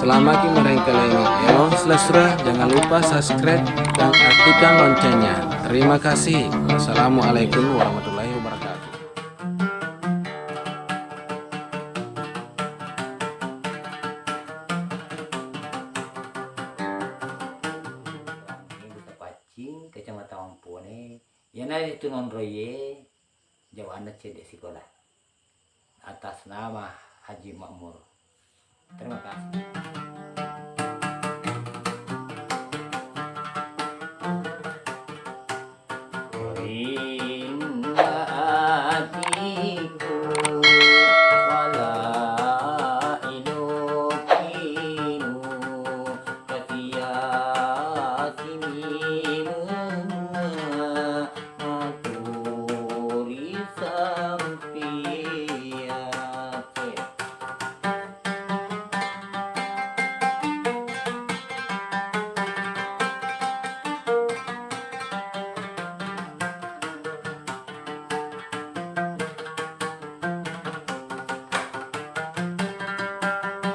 Selama merengkelengi Elon Selesra, jangan lupa subscribe dan aktifkan loncengnya. Terima kasih. Wassalamualaikum warahmatullahi wabarakatuh. Buta Pacing, Kecamatan Wampone. Yana itu non roye Jawa Anda cedek sekolah atas nama Haji Makmur. Terima kasih. Inna atiku wala ilokinu katia simina maturi sampiate.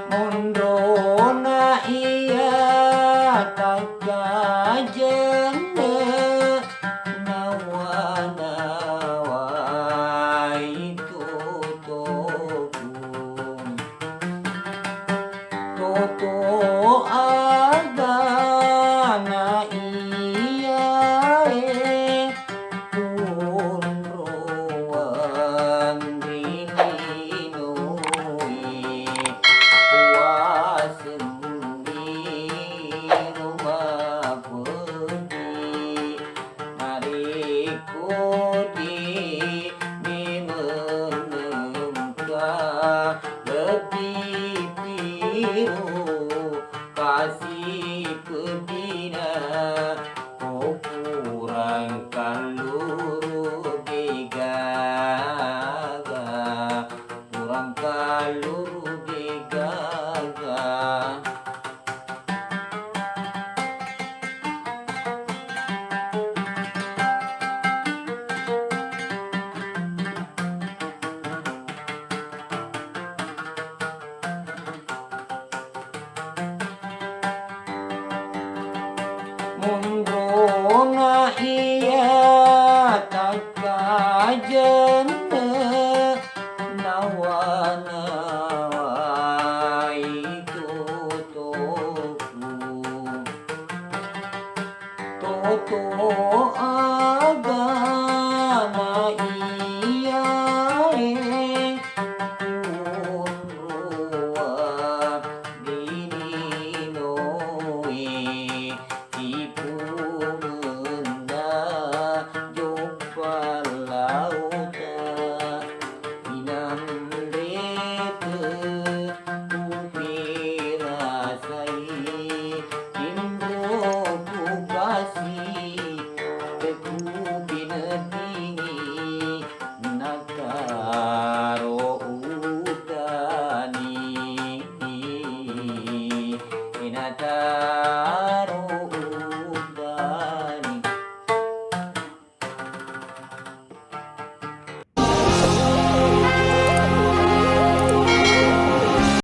Mondona iya takajene nawa itu tokun toto ada na iya unruan dilinui kasih pedina oh kurang kaluru begaga kurang kaluru begaga. Mondona